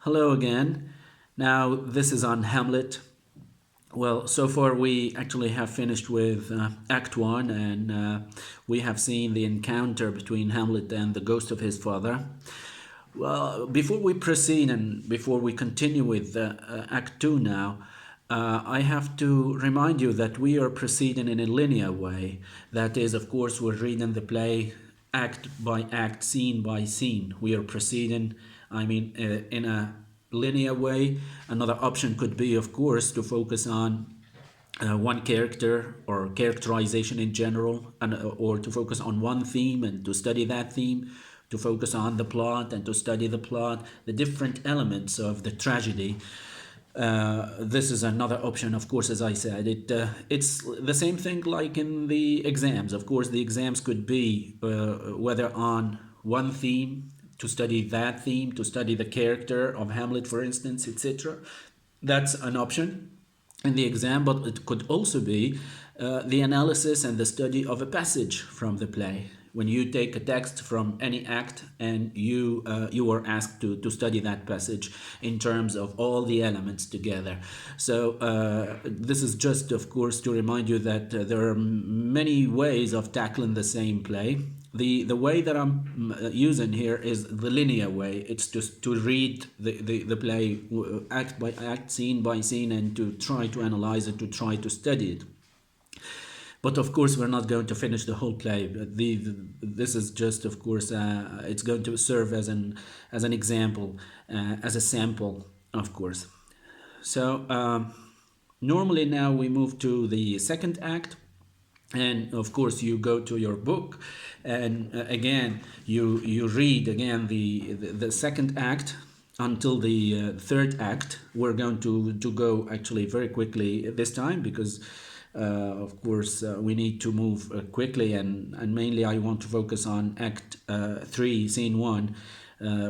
Hello again. Now, this is on Hamlet. Well, so far we actually have finished with Act 1, and we have seen the encounter between Hamlet and the ghost of his father. Well, before we proceed and before we continue with Act 2 now, I have to remind you that we are proceeding in a linear way. That is, of course, we're reading the play act by act, scene by scene. We are proceeding, in a linear way. Another option could be, of course, to focus on one character or characterization in general, or to focus on one theme and to study that theme, to focus on the plot and to study the plot, the different elements of the tragedy. This is another option, of course. As I said, it's the same thing like in the exams. Of course, the exams could be whether on one theme, to study that theme, to study the character of Hamlet, for instance, etc. That's an option in the exam, but it could also be the analysis and the study of a passage from the play. When you take a text from any act and you are asked to study that passage in terms of all the elements together. So this is just, of course, to remind you that there are many ways of tackling the same play. The way that I'm using here is the linear way. It's just to read the play act by act, scene by scene, and to try to analyze it, to try to study it. But of course, we're not going to finish the whole play. This is just, of course, it's going to serve as an example, as a sample, of course. So normally now we move to the second act. And of course, you go to your book, and again, you read again the second act until the third act. We're going to go actually very quickly this time because, of course, we need to move quickly, and mainly I want to focus on Act 3, Scene 1,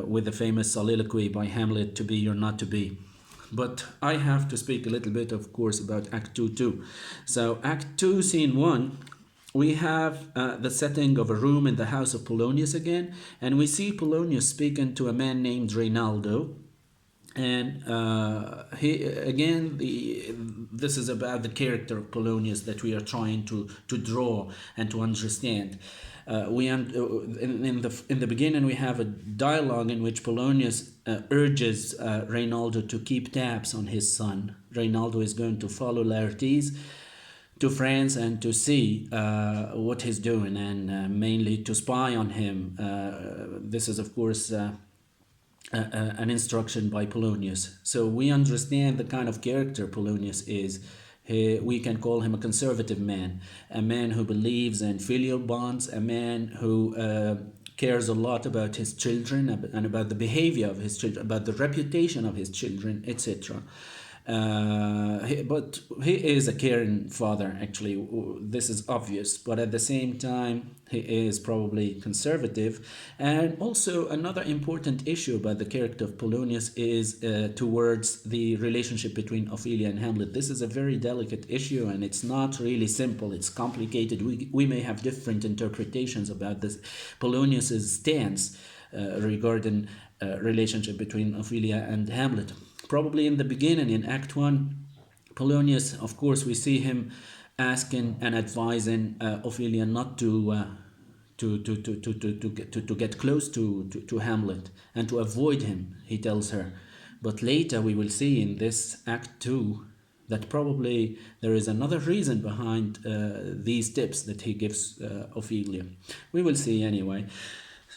with the famous soliloquy by Hamlet, "To be or not to be." But I have to speak a little bit, of course, about Act 2 too. So Act 2, Scene 1, we have the setting of a room in the house of Polonius again, and we see Polonius speaking to a man named Reynaldo. And he again, this is about the character of Polonius that we are trying to draw and to understand. In the beginning we have a dialogue in which Polonius urges Reynaldo to keep tabs on his son. Reynaldo is going to follow Laertes to France and to see what he's doing, and mainly to spy on him. This is, of course, an instruction by Polonius. So we understand the kind of character Polonius is. We can call him a conservative man, a man who believes in filial bonds, a man who cares a lot about his children and about the behavior of his children, about the reputation of his children, etc. But he is a caring father, actually. This is obvious, but at the same time, he is probably conservative. And also, another important issue about the character of Polonius is towards the relationship between Ophelia and Hamlet. This is a very delicate issue, and it's not really simple. It's complicated. We may have different interpretations about this. Polonius's stance regarding relationship between Ophelia and Hamlet. Probably in the beginning, in Act 1, Polonius, of course, we see him asking and advising Ophelia not to get close to Hamlet and to avoid him, he tells her. But later we will see in this Act 2 that probably there is another reason behind these tips that he gives Ophelia. We will see anyway.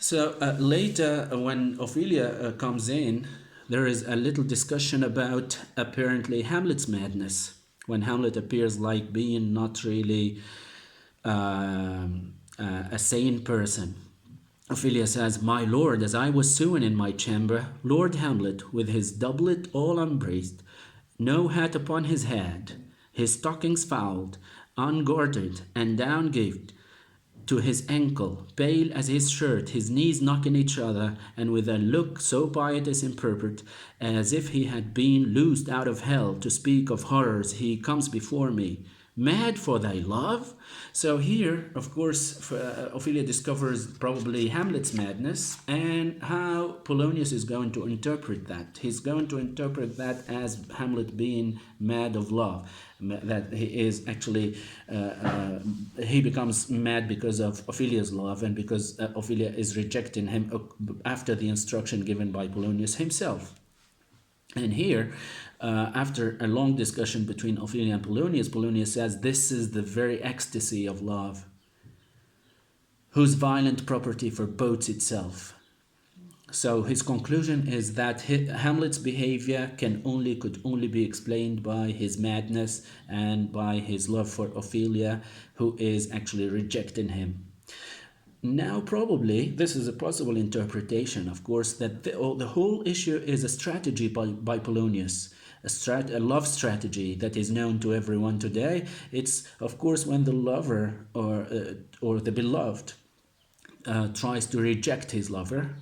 So later, when Ophelia comes in, there is a little discussion about apparently Hamlet's madness, when Hamlet appears like being not really a sane person. Ophelia says, "My lord, as I was sewing in my chamber, Lord Hamlet, with his doublet all unbraced, no hat upon his head, his stockings fouled, ungartered, and down gived to his ankle, pale as his shirt, his knees knocking each other, and with a look so piteous and purport, as if he had been loosed out of hell to speak of horrors, he comes before me, mad for thy love. So here, of course, Ophelia discovers probably Hamlet's madness and how Polonius is going to interpret that. He's going to interpret that as Hamlet being mad of love, that he is actually, he becomes mad because of Ophelia's love and because Ophelia is rejecting him after the instruction given by Polonius himself. And here, after a long discussion between Ophelia and Polonius, Polonius says, "This is the very ecstasy of love, whose violent property forebodes itself." So his conclusion is that Hamlet's behavior could only be explained by his madness and by his love for Ophelia, who is actually rejecting him. Now, probably, this is a possible interpretation, of course, that the whole issue is a strategy by Polonius, a love strategy that is known to everyone today. It's, of course, when the lover or the beloved tries to reject his lover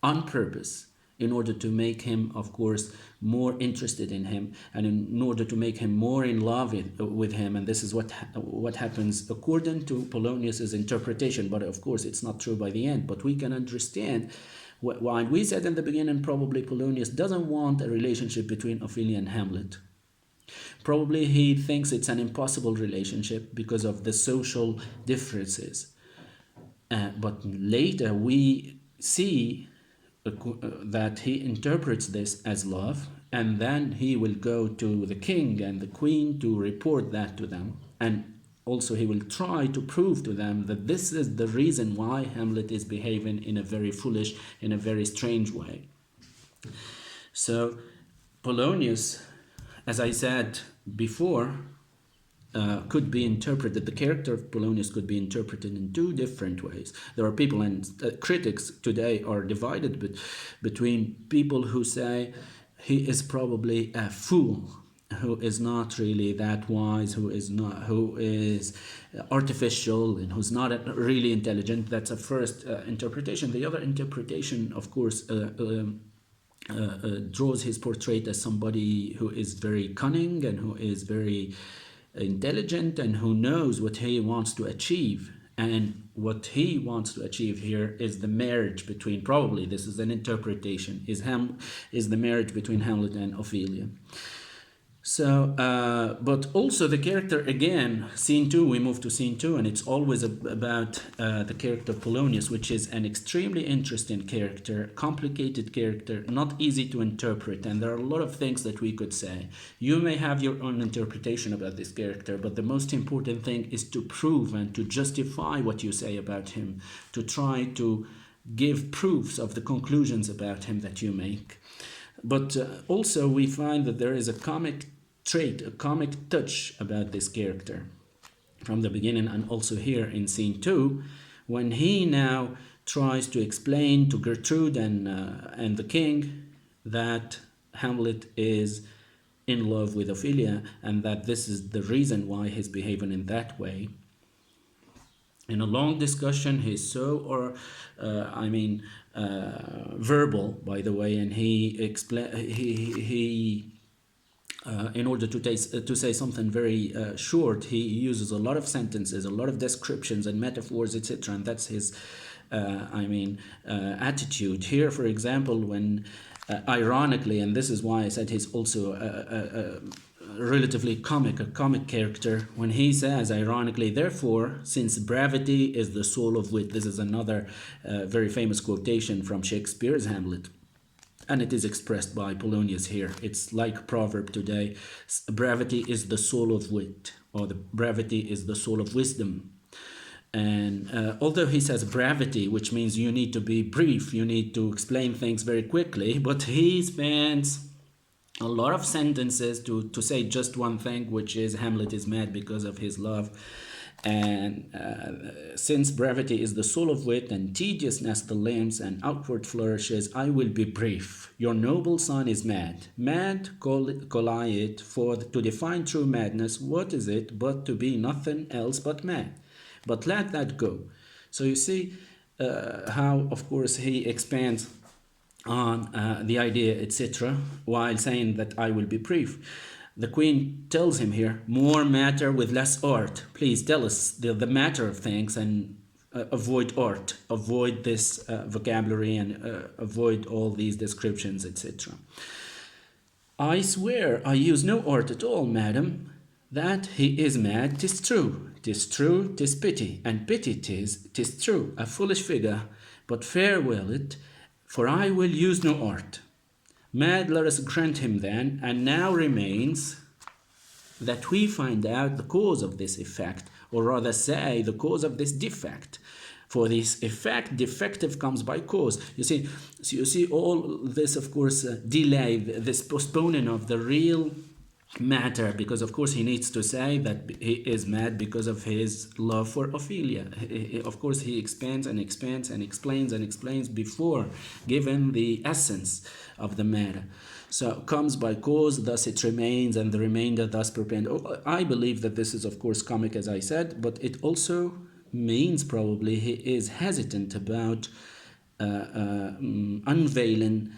on purpose in order to make him, of course, more interested in him and in order to make him more in love with him. And this is what happens according to Polonius's interpretation. But of course, it's not true by the end. But we can understand why we said in the beginning probably Polonius doesn't want a relationship between Ophelia and Hamlet. Probably he thinks it's an impossible relationship because of the social differences. But later we see that he interprets this as love, and then he will go to the king and the queen to report that to them, and also he will try to prove to them that this is the reason why Hamlet is behaving in a very foolish, in a very strange way. So Polonius, as I said before, could be interpreted, the character of Polonius could be interpreted in two different ways. There are people, and critics today are divided between people who say he is probably a fool, who is not really that wise, who is artificial, and who's not really intelligent. That's a first interpretation. The other interpretation, of course, draws his portrait as somebody who is very cunning and who is very intelligent and who knows what he wants to achieve. And what he wants to achieve here is the marriage between, probably this is an interpretation, is the marriage between Hamlet and Ophelia. So, but also the character, again, scene 2, we move to scene 2, and it's always about the character of Polonius, which is an extremely interesting character, complicated character, not easy to interpret, and there are a lot of things that we could say. You may have your own interpretation about this character, but the most important thing is to prove and to justify what you say about him, to try to give proofs of the conclusions about him that you make. But also we find that there is a comic trait, a comic touch about this character from the beginning, and also here in scene 2, when he now tries to explain to Gertrude and the king that Hamlet is in love with Ophelia and that this is the reason why he's behaving in that way. In a long discussion, he's so, verbal, by the way, and in order to say something very short, he uses a lot of sentences, a lot of descriptions and metaphors, etc. And that's his, attitude. Here, for example, when ironically, and this is why I said he's also a relatively a comic character, when he says ironically, "Therefore, since brevity is the soul of wit," this is another very famous quotation from Shakespeare's Hamlet, and it is expressed by Polonius here. It's like proverb today: brevity is the soul of wit, or the brevity is the soul of wisdom. And although he says brevity, which means you need to be brief, you need to explain things very quickly, but he spends a lot of sentences to say just one thing, which is Hamlet is mad because of his love. And since brevity is the soul of wit and tediousness the limbs and outward flourishes, I will be brief. Your noble son is mad. Mad, call I it, for to define true madness, what is it but to be nothing else but mad? But let that go. So you see how, of course, he expands on the idea, etc., while saying that I will be brief. The queen tells him here, more matter with less art. Please tell us the matter of things and avoid art, avoid this vocabulary and avoid all these descriptions, etc. I swear I use no art at all, madam. That he is mad, 'tis true. 'Tis true, 'tis pity, and pity 'tis true, a foolish figure. But farewell it, for I will use no art. Mad, let us grant him then, and now remains that we find out the cause of this effect, or rather say the cause of this defect. For this effect, defective comes by cause. You see all this, of course, delay, this postponing of the real matter, because of course he needs to say that he is mad because of his love for Ophelia. Of course he expands and expands and explains and explains before giving the essence of the matter. So comes by cause, thus it remains, and the remainder thus perpend. I believe that this is of course comic, as I said, but it also means probably he is hesitant about unveiling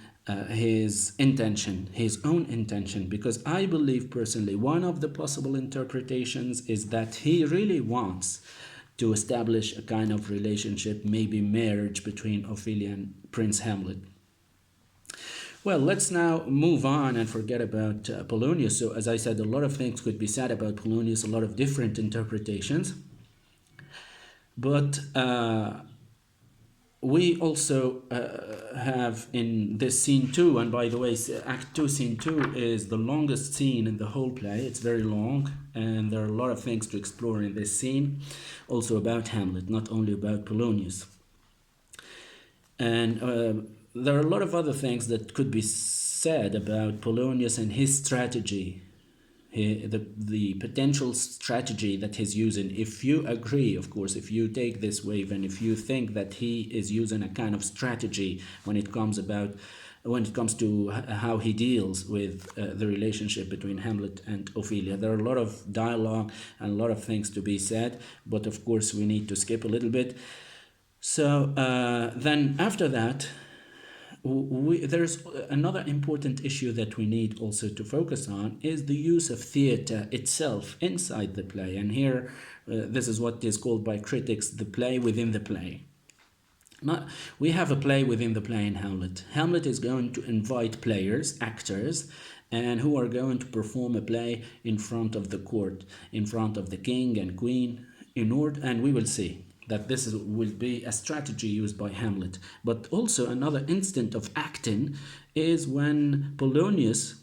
his intention, his own intention, because I believe personally one of the possible interpretations is that he really wants to establish a kind of relationship, maybe marriage between Ophelia and Prince Hamlet. Well, let's now move on and forget about Polonius. So as I said, a lot of things could be said about Polonius, a lot of different interpretations. But we also have in this scene 2, and by the way, Act 2, Scene 2 is the longest scene in the whole play. It's very long, and there are a lot of things to explore in this scene, also about Hamlet, not only about Polonius. And there are a lot of other things that could be said about Polonius and his strategy, the potential strategy that he's using. If you agree, of course, if you take this wave and if you think that he is using a kind of strategy when it comes to how he deals with the relationship between Hamlet and Ophelia, there are a lot of dialogue and a lot of things to be said, but of course we need to skip a little bit. So then after that, there's another important issue that we need also to focus on is the use of theater itself inside the play. And here, this is what is called by critics the play within the play. We have a play within the play in Hamlet. Hamlet is going to invite players, actors, and who are going to perform a play in front of the court, in front of the king and queen, and we will see that this will be a strategy used by Hamlet. But also another instant of acting is when Polonius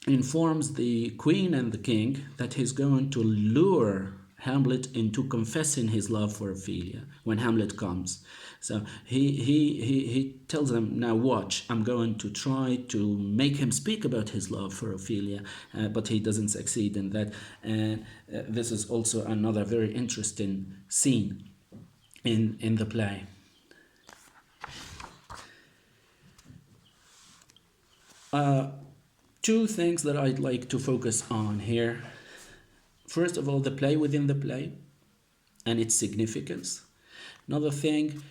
informs the queen and the king that he's going to lure Hamlet into confessing his love for Ophelia when Hamlet comes. So he tells them, now watch, I'm going to try to make him speak about his love for Ophelia, but he doesn't succeed in that. And this is also another very interesting scene in the play. Two things that I'd like to focus on here. First of all, the play within the play and its significance. Another thing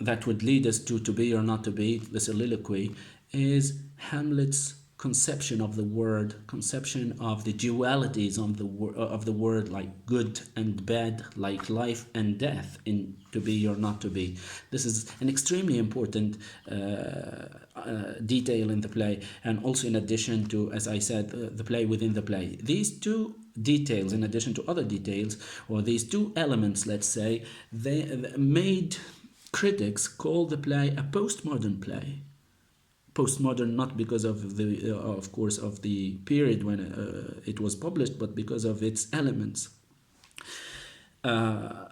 that would lead us to be or not to be, the soliloquy, is Hamlet's conception of the word, conception of the dualities of the word, like good and bad, like life and death, in to be or not to be. This is an extremely important detail in the play, and also in addition to, as I said, the play within the play. These two details, in addition to other details, or these two elements, let's say, they made critics call the play a postmodern play. Postmodern not because of the of course of the period when it was published, but because of its elements. There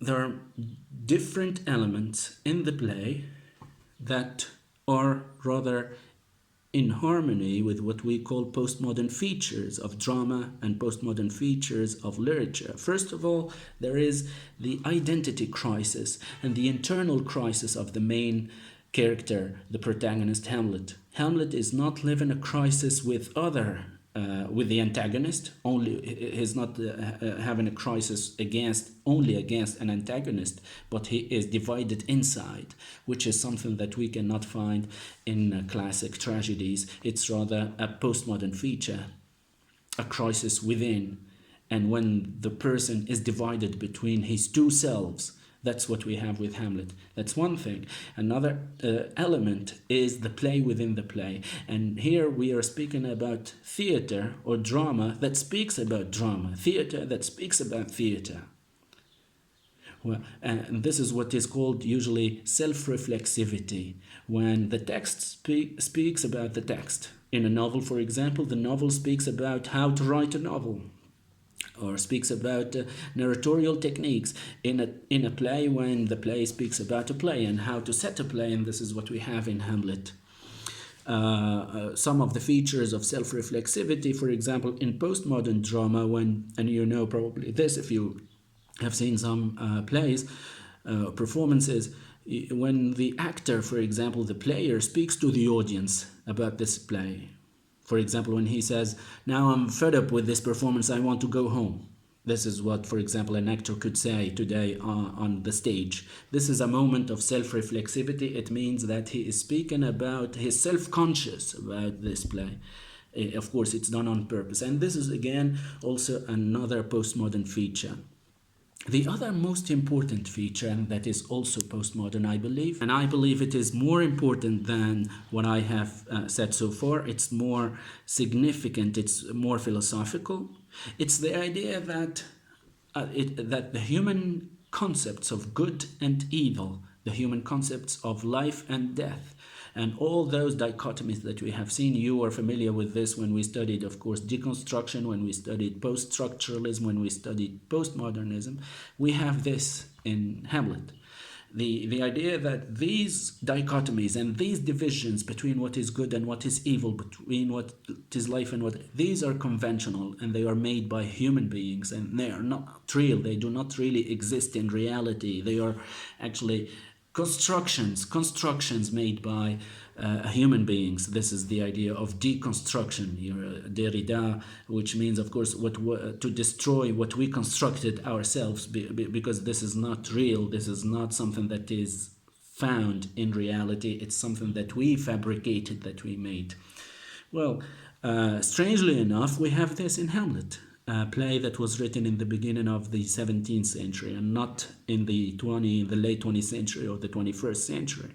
are different elements in the play that are rather in harmony with what we call postmodern features of drama and postmodern features of literature. First of all, there is the identity crisis and the internal crisis of the main character, the protagonist Hamlet. Hamlet is not living a crisis with other with the antagonist. Only he's not having a crisis only against an antagonist, but he is divided inside, which is something that we cannot find in classic tragedies. It's rather a postmodern feature, a crisis within. And when the person is divided between his two selves, that's what we have with Hamlet. That's one thing. Another element is the play within the play. And here we are speaking about theater or drama that speaks about drama, theater that speaks about theater. Well, and this is what is called usually self-reflexivity, when the text speaks about the text. In a novel, for example, the novel speaks about how to write a novel, or speaks about narratorial techniques. In a play, when the play speaks about a play and how to set a play, and this is what we have in Hamlet. Some of the features of self-reflexivity, for example, in postmodern drama, and you know probably this if you have seen some plays, performances, when the actor, for example, the player, speaks to the audience about this play. For example, when he says, now I'm fed up with this performance, I want to go home. This is what, for example, an actor could say today on the stage. This is a moment of self-reflexivity. It means that he is speaking about, he's self-conscious about this play. Of course, it's done on purpose. And this is, again, also another postmodern feature. The other most important feature, and that is also postmodern, I believe, and I believe it is more important than what I have said so far. It's more significant, it's more philosophical. It's the idea that that the human concepts of good and evil, the human concepts of life and death, and all those dichotomies that we have seen, you are familiar with this when we studied, of course, deconstruction, when we studied post-structuralism, when we studied postmodernism. We have this in Hamlet. The idea that these dichotomies and these divisions between what is good and what is evil, between what is life and what, these are conventional, and they are made by human beings, and they are not real. They do not really exist in reality. They are actually constructions made by human beings. This is the idea of deconstruction, Derrida, which means, of course, to destroy what we constructed ourselves, because this is not real. This is not something that is found in reality. It's something that we fabricated, that we made. Well, strangely enough, we have this in Hamlet, a play that was written in the beginning of the 17th century and not in the late 20th century or the 21st century.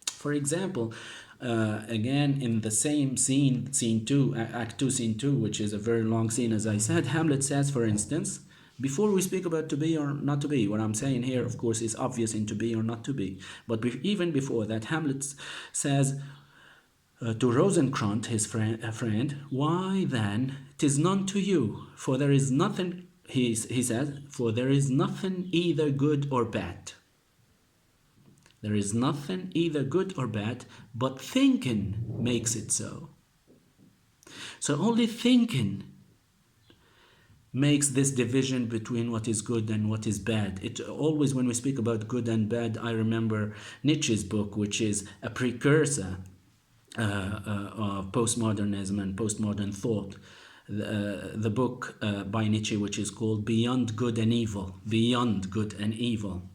For example, again, in the same scene 2, Act 2, Scene 2, which is a very long scene, as I said, Hamlet says, for instance, before we speak about to be or not to be, what I'm saying here, of course, is obvious in to be or not to be. But even before that, Hamlet says, to Rosencrantz, his friend, why then 'tis none to you, for there is nothing, he says, for there is nothing either good or bad. There is nothing either good or bad, but thinking makes it so. So only thinking makes this division between what is good and what is bad. It always, when we speak about good and bad, I remember Nietzsche's book, which is a precursor of postmodernism and postmodern thought, the book by Nietzsche, which is called Beyond Good and Evil, Beyond Good and Evil,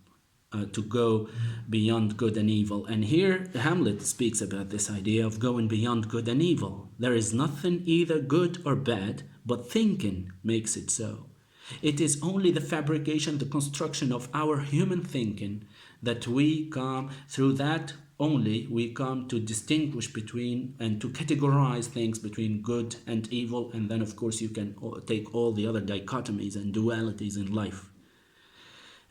to go beyond good and evil. And here Hamlet speaks about this idea of going beyond good and evil. There is nothing either good or bad, but thinking makes it so. It is only the fabrication, the construction of our human thinking that we come through that. Only we come to distinguish between and to categorize things between good and evil, and then of course you can take all the other dichotomies and dualities in life.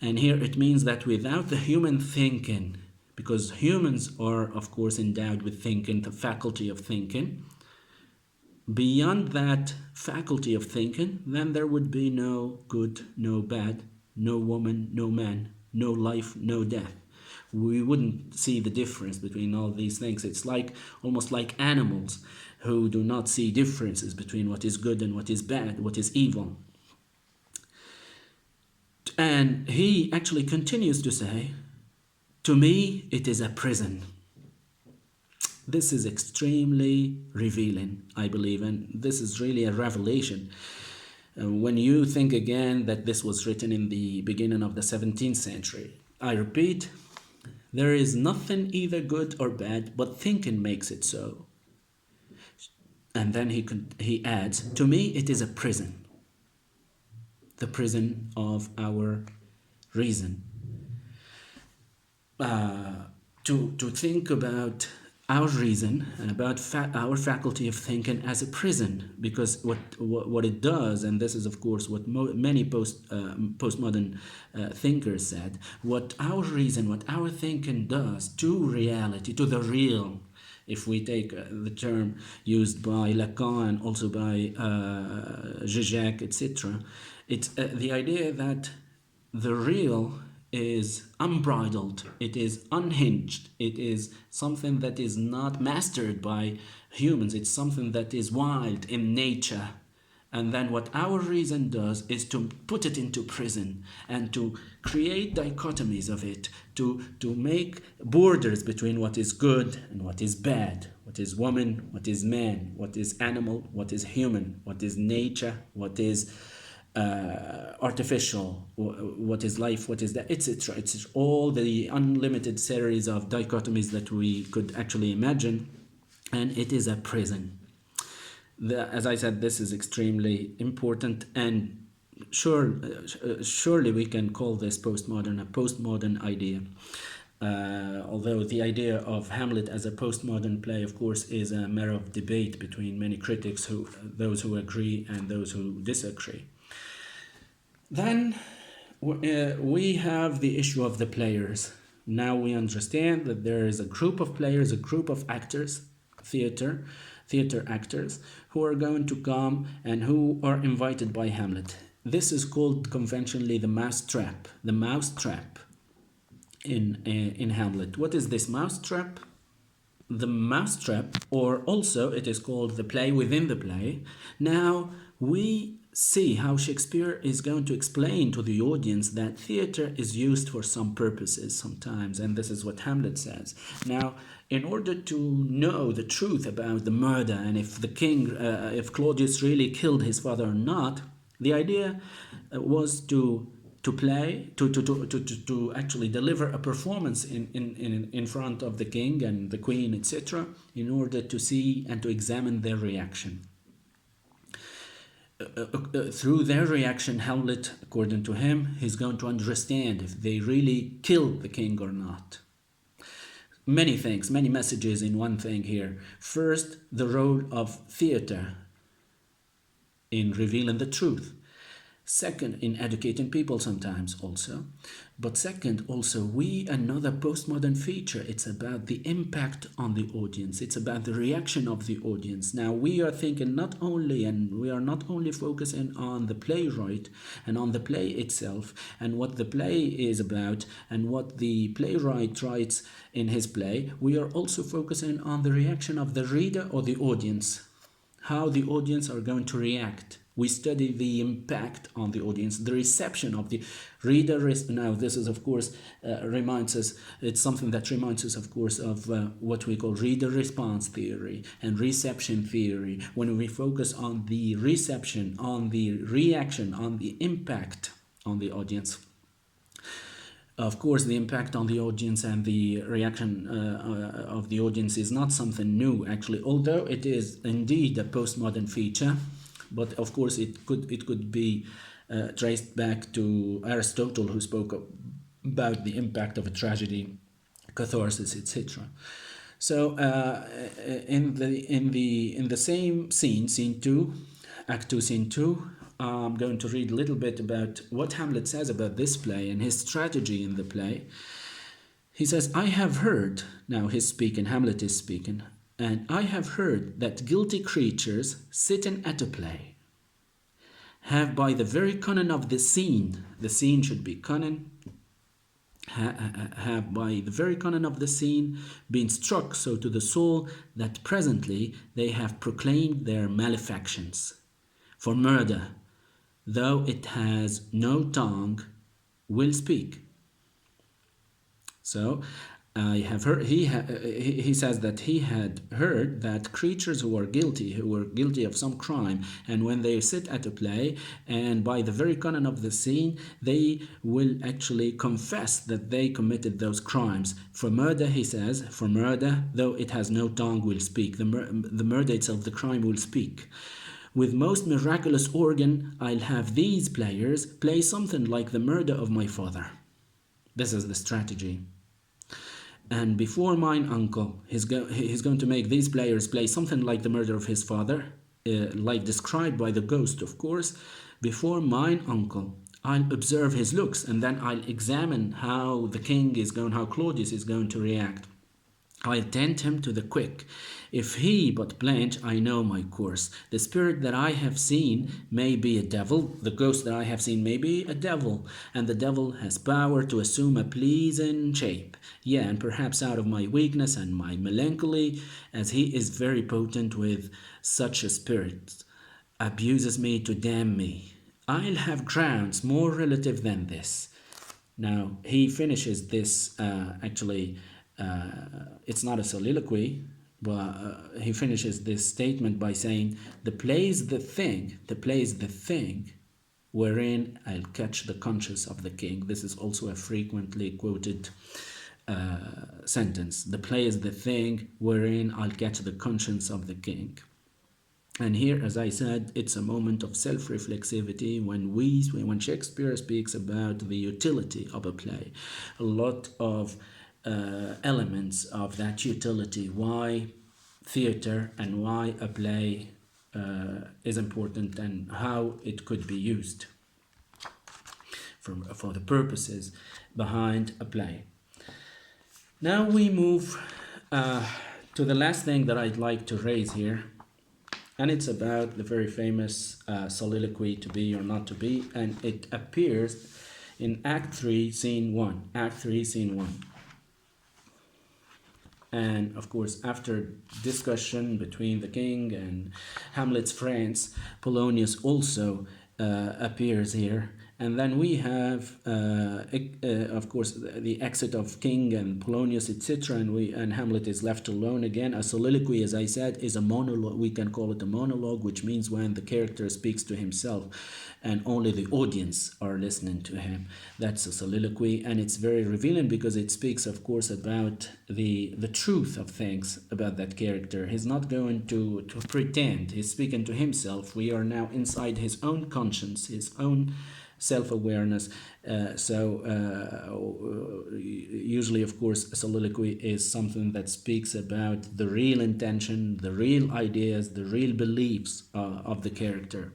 And here it means that without the human thinking, because humans are of course endowed with thinking, the faculty of thinking, beyond that faculty of thinking, then there would be no good, no bad, no woman, no man, no life, no death. We wouldn't see the difference between all these things. It's like almost like animals who do not see differences between what is good and what is bad, what is evil. And he actually continues to say, to me it is a prison. This is extremely revealing, I believe, and this is really a revelation. When you think again that this was written in the beginning of the 17th century, I repeat, there is nothing either good or bad, but thinking makes it so. And then he adds, to me it is a prison, the prison of our reason. To think about our reason and about our faculty of thinking as a prison, because what it does, and this is of course what many postmodern thinkers said, what our reason, what our thinking does to reality, to the real, if we take the term used by Lacan and also by Zizek, etc., it's the idea that the real is unbridled, it is unhinged, it is something that is not mastered by humans, it's something that is wild in nature. And then what our reason does is to put it into prison and to create dichotomies of it, to make borders between what is good and what is bad, what is woman, what is man, what is animal, what is human, what is nature, what is artificial, what is life, what is that, etc. It's all the unlimited series of dichotomies that we could actually imagine, and it is a prison. As I said, this is extremely important, and surely we can call this postmodern a postmodern idea. Although the idea of Hamlet as a postmodern play, of course, is a matter of debate between many critics, those who agree and those who disagree. Then we have the issue of the players. Now we understand that there is a group of players, a group of actors, theater actors, who are going to come and who are invited by Hamlet. This is called conventionally the mousetrap. The mousetrap in Hamlet. What is this mousetrap? The mousetrap, or also it is called the play within the play. Now we see how Shakespeare is going to explain to the audience that theater is used for some purposes sometimes, and this is what Hamlet says. Now, in order to know the truth about the murder and if the king, if Claudius really killed his father or not, the idea was to play, to actually deliver a performance in front of the king and the queen, etc., in order to see and to examine their reaction. Through their reaction, Hamlet, according to him, he's going to understand if they really killed the king or not. Many things, many messages in one thing here. First, the role of theater in revealing the truth. Second, in educating people sometimes also. But second, also, another postmodern feature, it's about the impact on the audience. It's about the reaction of the audience. Now, we are thinking we are not only focusing on the playwright and on the play itself and what the play is about and what the playwright writes in his play. We are also focusing on the reaction of the reader or the audience, how the audience are going to react. We study the impact on the audience, the reception of the reader. Now, this is, of course, reminds us, it's something that reminds us, of course, of what we call reader response theory and reception theory. When we focus on the reception, on the reaction, on the impact on the audience. Of course, the impact on the audience and the reaction of the audience is not something new, actually, although it is indeed a postmodern feature. But of course, it could be traced back to Aristotle, who spoke about the impact of a tragedy, catharsis, etc. So, in the same scene 2, Act 2, Scene 2, I'm going to read a little bit about what Hamlet says about this play and his strategy in the play. He says, "I have heard," now he's speaking, Hamlet is speaking, "and I have heard that guilty creatures sitting at a play have by the very cunning of the scene should be cunning, have by the very cunning of the scene been struck so to the soul that presently they have proclaimed their malefactions. For murder, though it has no tongue, will speak." So, I have heard he says that he had heard that creatures who were guilty of some crime, and when they sit at a play, and by the very canon of the scene, they will actually confess that they committed those crimes. For murder, he says, for murder, though it has no tongue, will speak. The murder itself, the crime, will speak. With most miraculous organ, I'll have these players play something like the murder of my father. This is the strategy. And before mine uncle, he's going to make these players play something like the murder of his father, like described by the ghost, of course. Before mine uncle, I'll observe his looks, and then I'll examine how the king is going, how Claudius is going to react. I'll tend him to the quick. If he but blanch, I know my course. The spirit that I have seen may be a devil, the ghost that I have seen may be a devil, and the devil has power to assume a pleasing shape. Yeah, and perhaps out of my weakness and my melancholy, as he is very potent with such a spirit, abuses me to damn me. I'll have grounds more relative than this. Now, he finishes this it's not a soliloquy, but he finishes this statement by saying, the play is the thing wherein I'll catch the conscience of the king. This is also a frequently quoted sentence. The play is the thing wherein I'll catch the conscience of the king. And here, as I said, it's a moment of self-reflexivity when Shakespeare speaks about the utility of a play. A lot of elements of that utility, why theater and why a play is important, and how it could be used for the purposes behind a play. Now we move to the last thing that I'd like to raise here, and it's about the very famous soliloquy, to be or not to be, and it appears in Act 3, Scene 1. Act 3, Scene 1. And of course, after discussion between the king and Hamlet's friends, Polonius also appears here. And then we have, of course, the exit of King and Polonius, etc., and Hamlet is left alone again. A soliloquy, as I said, is a monologue. We can call it a monologue, which means when the character speaks to himself, and only the audience are listening to him. That's a soliloquy, and it's very revealing because it speaks, of course, about the truth of things about that character. He's not going to pretend. He's speaking to himself. We are now inside his own conscience, his own self-awareness. Usually, of course, a soliloquy is something that speaks about the real intention, the real ideas, the real beliefs of the character.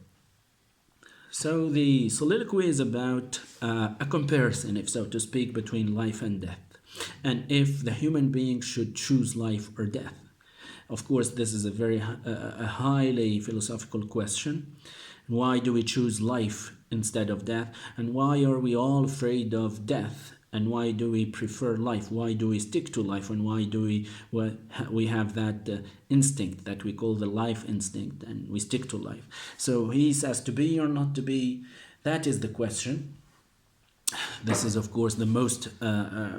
So the soliloquy is about a comparison, if so to speak, between life and death, and if the human being should choose life or death. Of course, this is a very a highly philosophical question. Why do we choose life instead of death? And why are we all afraid of death? And why do we prefer life? Why do we stick to life? And why do we have that instinct that we call the life instinct, and we stick to life? So he says, to be or not to be, that is the question. This is, of course, the most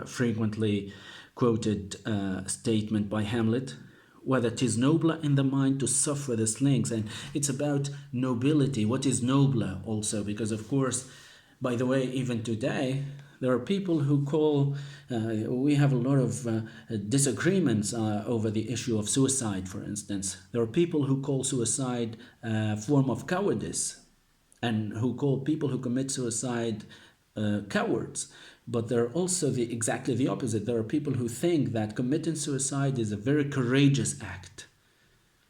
frequently quoted statement by Hamlet. Whether 'tis nobler in the mind to suffer the slings. And it's about nobility. What is nobler also? Because, of course, by the way, even today, there are people who call, we have a lot of disagreements over the issue of suicide, for instance. There are people who call suicide a form of cowardice, and who call people who commit suicide cowards. But there are also exactly the opposite. There are people who think that committing suicide is a very courageous act.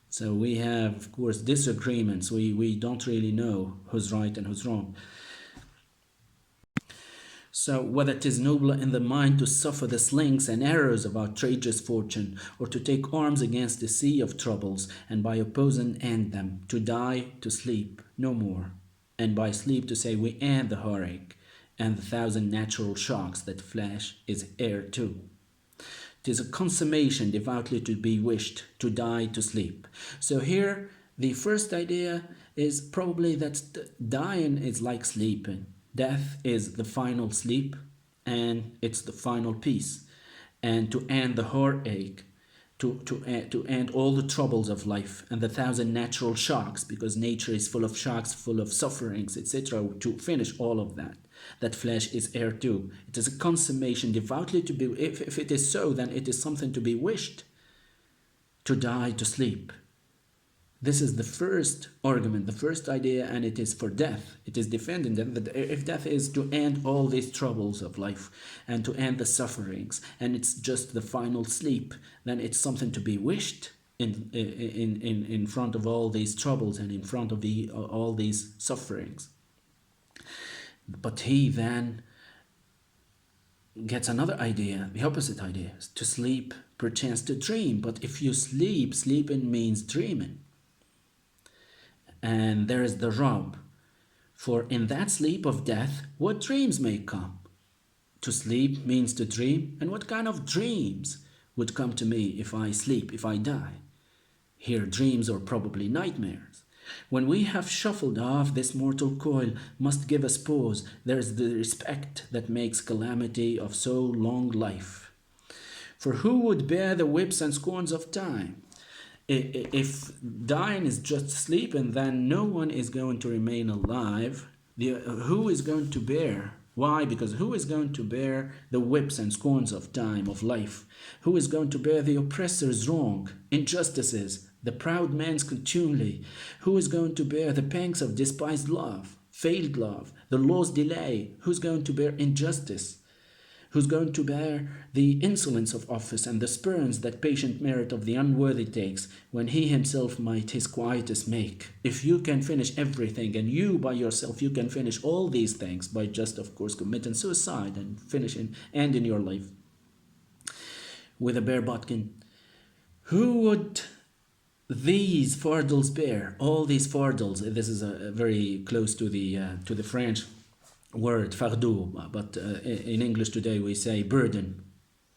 So we have, of course, disagreements. We don't really know who's right and who's wrong. So whether 'tis nobler in the mind to suffer the slings and arrows of outrageous fortune, or to take arms against the sea of troubles, and by opposing end them, to die, to sleep, no more, and by sleep to say we end the heartache, and the thousand natural shocks that flesh is heir to. 'Tis a consummation devoutly to be wished, to die, to sleep. So here, the first idea is probably that dying is like sleeping. Death is the final sleep, and it's the final peace. and to end the heartache, to end all the troubles of life and the thousand natural shocks, because nature is full of shocks, full of sufferings, etc. To finish all of that, that flesh is heir to. It is a consummation devoutly to be. If it is so, then it is something to be wished. To die, to sleep. This is the first argument, the first idea, and it is for death. It is defending that if death is to end all these troubles of life and to end the sufferings, and it's just the final sleep, then it's something to be wished in front of all these troubles and in front of all these sufferings. But he then gets another idea, the opposite idea, to sleep, perchance to dream. But if you sleep, sleeping means dreaming. And there is the rub. For in that sleep of death, what dreams may come? To sleep means to dream, and what kind of dreams would come to me if I sleep, if I die? Here dreams are probably nightmares. When we have shuffled off this mortal coil, must give us pause. There is the respect that makes calamity of so long life. For who would bear the whips and scorns of time? If dying is just sleeping, then no one is going to remain alive. Who is going to bear? Why? Because who is going to bear the whips and scorns of time, of life? Who is going to bear the oppressor's wrong, injustices, the proud man's contumely? Who is going to bear the pangs of despised love, failed love, the law's delay? Who's going to bear injustice? Who's going to bear the insolence of office and the spurns that patient merit of the unworthy takes, when he himself might his quietus make? If you can finish everything, and you by yourself, you can finish all these things by just, of course, committing suicide and ending your life with a bare bodkin, who would these fardels bear? All these fardels. This is very close to the French word fardeau, but in English today we say burden,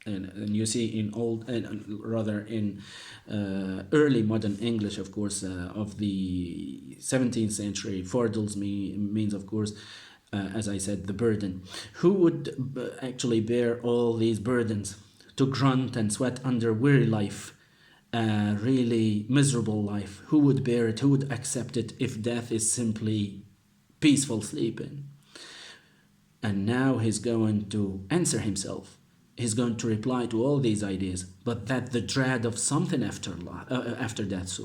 and you see in old, and rather in early modern English, of course, of the 17th century, fardels means, of course, as I said, the burden. Who would actually bear all these burdens, to grunt and sweat under weary life, really miserable life? Who would bear it? Who would accept it if death is simply peaceful sleeping? And now he's going to answer himself. He's going to reply to all these ideas, but that the dread of something after death,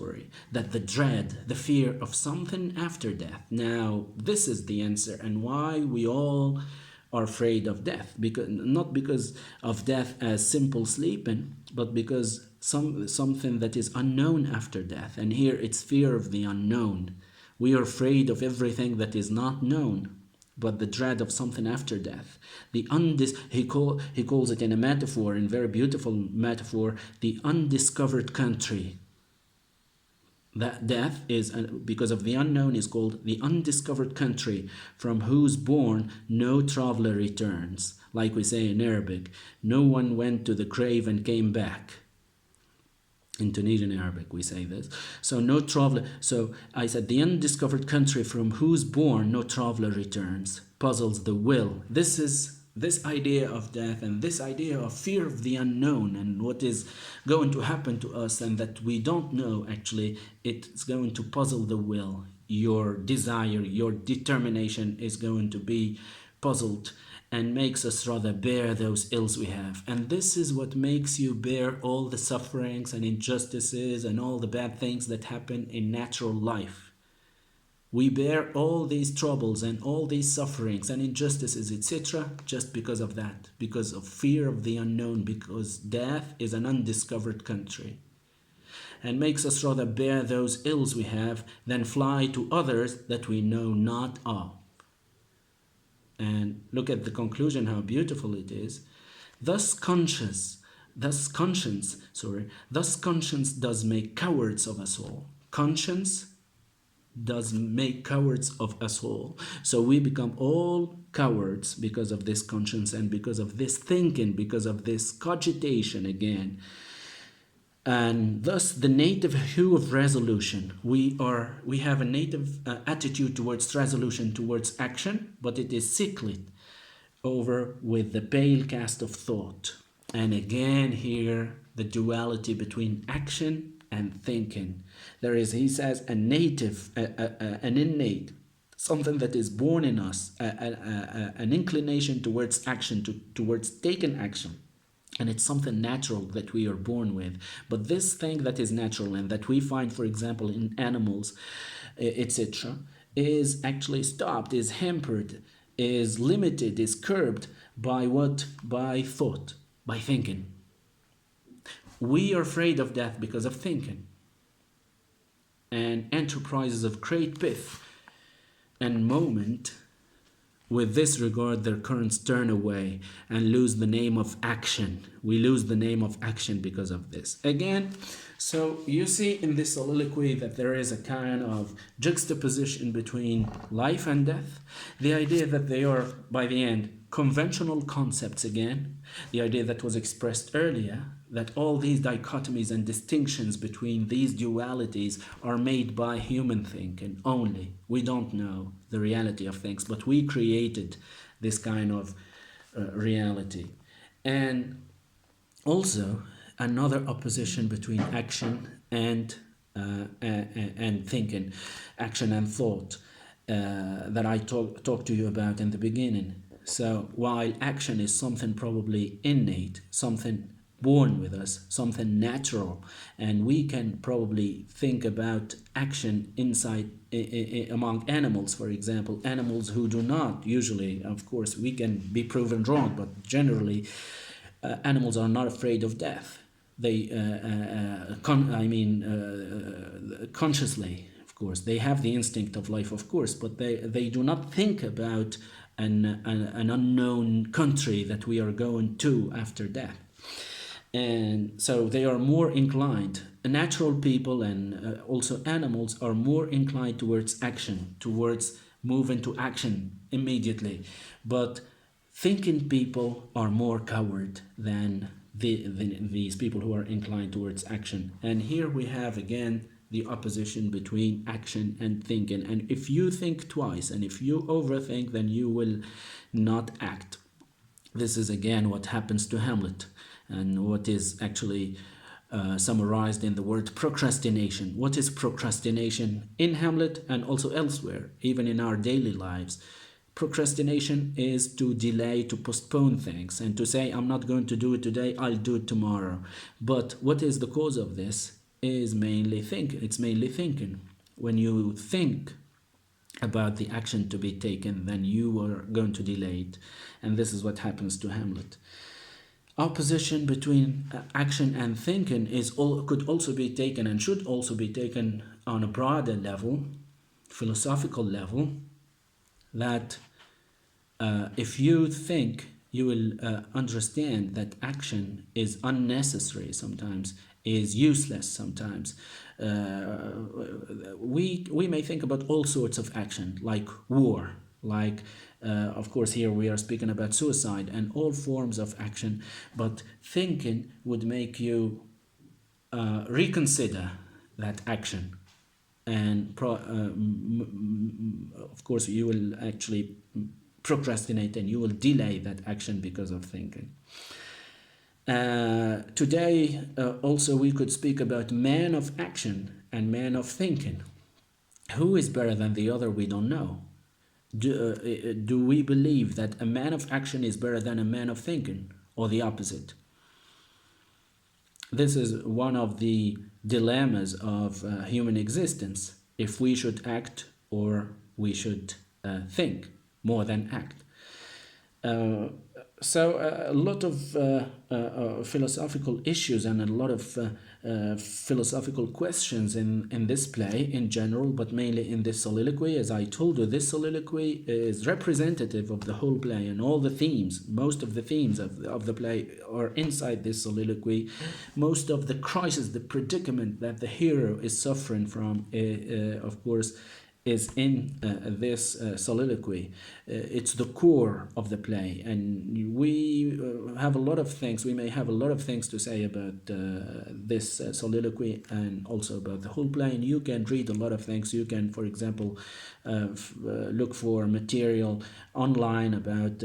that the dread, the fear of something after death. Now, this is the answer, and why we all are afraid of death. Not because of death as simple sleeping, but because something that is unknown after death. And here it's fear of the unknown. We are afraid of everything that is not known, but the dread of something after death. He calls it in a metaphor, in very beautiful metaphor, the undiscovered country. That death is, because of the unknown, is called the undiscovered country, from whose bourne no traveler returns. Like we say in Arabic, no one went to the grave and came back. In Tunisian Arabic we say this. So no traveler. So I said the undiscovered country from whose bourne no traveler returns, puzzles the will. This idea of death and this idea of fear of the unknown and what is going to happen to us and that we don't know, actually, it's going to puzzle the will. Your desire, your determination is going to be puzzled and makes us rather bear those ills we have. And this is what makes you bear all the sufferings and injustices and all the bad things that happen in natural life. We bear all these troubles and all these sufferings and injustices, etc., just because of that, because of fear of the unknown, because death is an undiscovered country, and makes us rather bear those ills we have than fly to others that we know not of. And look at the conclusion, how beautiful it is. Thus conscience does make cowards of us all. Conscience does make cowards of us all. So we become all cowards because of this conscience and because of this thinking, because of this cogitation again. And thus the native hue of resolution. We have a native attitude towards resolution, towards action, but it is sicklied over with the pale cast of thought. And again, here, the duality between action and thinking. There is, he says, an innate, something that is born in us, an inclination towards action, towards taking action. And it's something natural that we are born with. But this thing that is natural and that we find, for example, in animals, etc., is actually stopped, is hampered, is limited, is curbed by what? By thought, by thinking. We are afraid of death because of thinking. And enterprises of great pith and moment with this regard their currents turn away and lose the name of action. We lose the name of action because of this. Again, so you see in this soliloquy that there is a kind of juxtaposition between life and death. The idea that they are, by the end, conventional concepts again. The idea that was expressed earlier, that all these dichotomies and distinctions between these dualities are made by human thinking only. We don't know the reality of things, but we created this kind of reality. And also another opposition between action and thinking, action and thought, that I talked to you about in the beginning. So while action is something probably innate, something born with us, something natural, and we can probably think about action inside among animals, for example, animals who do not usually, of course, we can be proven wrong, but generally animals are not afraid of death. They, consciously, of course, they have the instinct of life, of course, but they do not think about an unknown country that we are going to after death. And so they are more inclined, natural people and also animals are more inclined towards action, towards moving to action immediately. But thinking people are more coward than these people who are inclined towards action. And here we have again the opposition between action and thinking. And if you think twice and if you overthink, then you will not act. This is again what happens to Hamlet and what is actually summarized in the word procrastination. What is procrastination in Hamlet and also elsewhere, even in our daily lives? Procrastination is to delay, to postpone things, and to say, I'm not going to do it today, I'll do it tomorrow. But what is the cause of this? It's mainly thinking. When you think about the action to be taken, then you are going to delay it. And this is what happens to Hamlet. Opposition between action and thinking could also be taken and should also be taken on a broader level, philosophical level, that if you think, you will understand that action is unnecessary sometimes, is useless sometimes. We may think about all sorts of action, like war, like of course here we are speaking about suicide and all forms of action, but thinking would make you reconsider that action. And of course you will actually procrastinate and you will delay that action because of thinking. Today also we could speak about man of action and man of thinking. Who is better than the other? We don't know. Do we believe that a man of action is better than a man of thinking, or the opposite? This is one of the dilemmas of human existence, if we should act or we should think more than act. So a lot of philosophical issues and a lot of philosophical questions in this play in general, but mainly in this soliloquy. As I told you, this soliloquy is representative of the whole play, and all the themes, most of the themes of the play are inside this soliloquy. Most of the crisis, the predicament that the hero is suffering from, of course, is in this soliloquy. It's the core of the play, and we have a lot of things. We may have a lot of things to say about this soliloquy and also about the whole play. And you can read a lot of things. You can, for example, look for material online about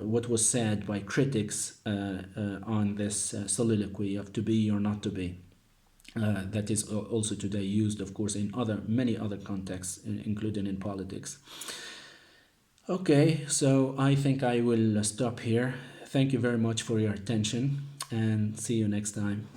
what was said by critics on this soliloquy of to be or not to be. That is also today used, of course, in many other contexts, including in politics. Okay, so I think I will stop here. Thank you very much for your attention, and see you next time.